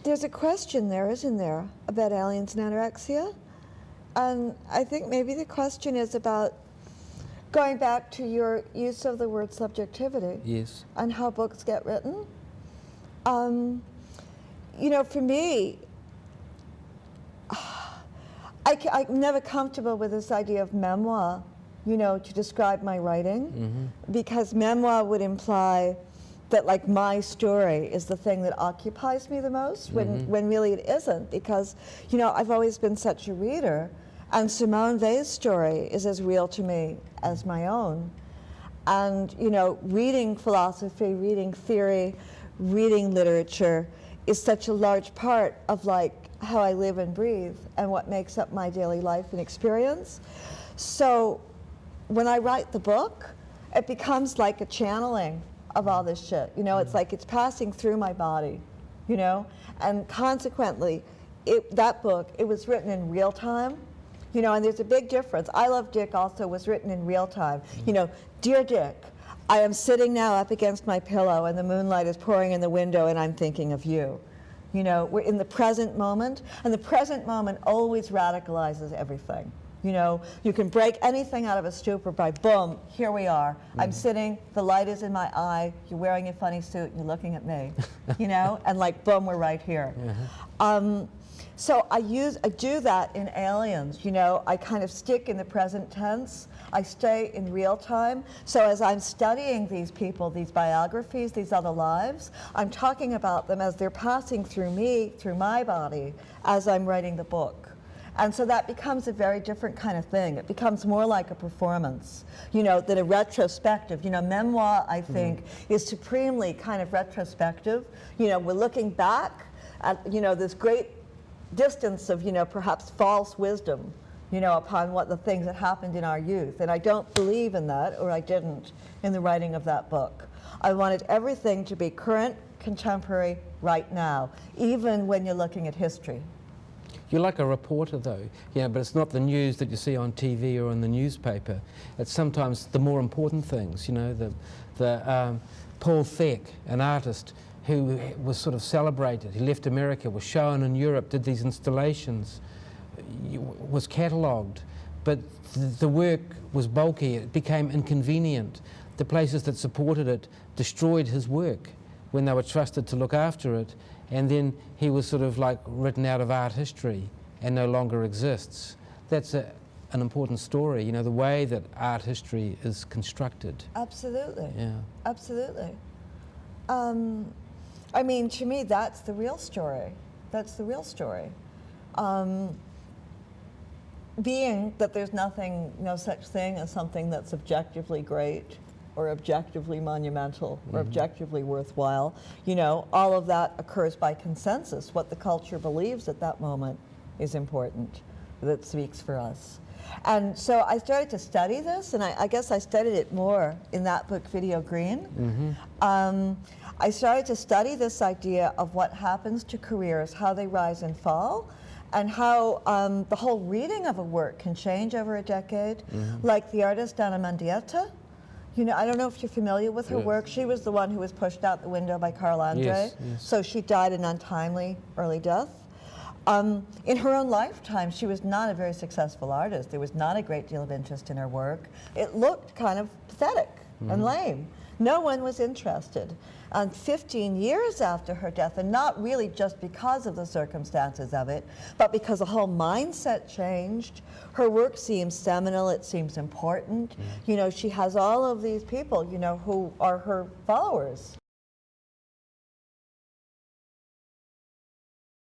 there's a question there, isn't there, about aliens and anorexia? And I think maybe the question is about going back to your use of the word subjectivity. Yes. And how books get written. You know, for me, I'm never comfortable with this idea of memoir, you know, to describe my writing, because memoir would imply that, like, my story is the thing that occupies me the most, when really it isn't, because, you know, I've always been such a reader, and Simone Weil's story is as real to me as my own. And, you know, reading philosophy, reading theory, reading literature is such a large part of, like, how I live and breathe and what makes up my daily life and experience. So when I write the book, it becomes like a channeling of all this shit. You know, it's like it's passing through my body, you know? And consequently, that book, it was written in real time, you know, and there's a big difference. I Love Dick also was written in real time. You know, Dear Dick, I am sitting now up against my pillow and the moonlight is pouring in the window and I'm thinking of you. You know, we're in the present moment, and the present moment always radicalizes everything. You know, you can break anything out of a stupor by boom, here we are. I'm sitting, the light is in my eye, you're wearing a funny suit, and you're looking at me, you know, and like boom, we're right here. So I do that in Aliens, you know, I kind of stick in the present tense, I stay in real time. So as I'm studying these people, these biographies, these other lives, I'm talking about them as they're passing through me, through my body, as I'm writing the book. And so that becomes a very different kind of thing. It becomes more like a performance, you know, than a retrospective. You know, memoir, I think, is supremely kind of retrospective. You know, we're looking back at, you know, this great distance of, you know, perhaps false wisdom, you know, upon what the things that happened in our youth. And I don't believe in that, or I didn't, in the writing of that book. I wanted everything to be current, contemporary, right now, even when you're looking at history. You're like a reporter, though, yeah, but it's not the news that you see on TV or in the newspaper. It's sometimes the more important things, you know, Paul Thek, an artist who was sort of celebrated. He left America, was shown in Europe, did these installations, was catalogued, but the work was bulky, it became inconvenient. The places that supported it destroyed his work when they were trusted to look after it, and then he was sort of like written out of art history and no longer exists. That's an important story, you know, the way that art history is constructed. Absolutely. Yeah. Absolutely. I mean, to me, that's the real story. That's the real story. Being that there's no such thing as something that's objectively great or objectively monumental or objectively worthwhile. You know, all of that occurs by consensus. What the culture believes at that moment is important, that speaks for us. And so I started to study this, and I guess I studied it more in that book, Video Green. I started to study this idea of what happens to careers, how they rise and fall, and how the whole reading of a work can change over a decade. Like the artist Anna Mendieta. You know, I don't know if you're familiar with her work. She was the one who was pushed out the window by Carl Andre. So she died an untimely early death. In her own lifetime, she was not a very successful artist. There was not a great deal of interest in her work. It looked kind of pathetic and lame. No one was interested. And 15 years after her death, and not really just because of the circumstances of it, but because the whole mindset changed, her work seems seminal, it seems important. You know, she has all of these people, you know, who are her followers.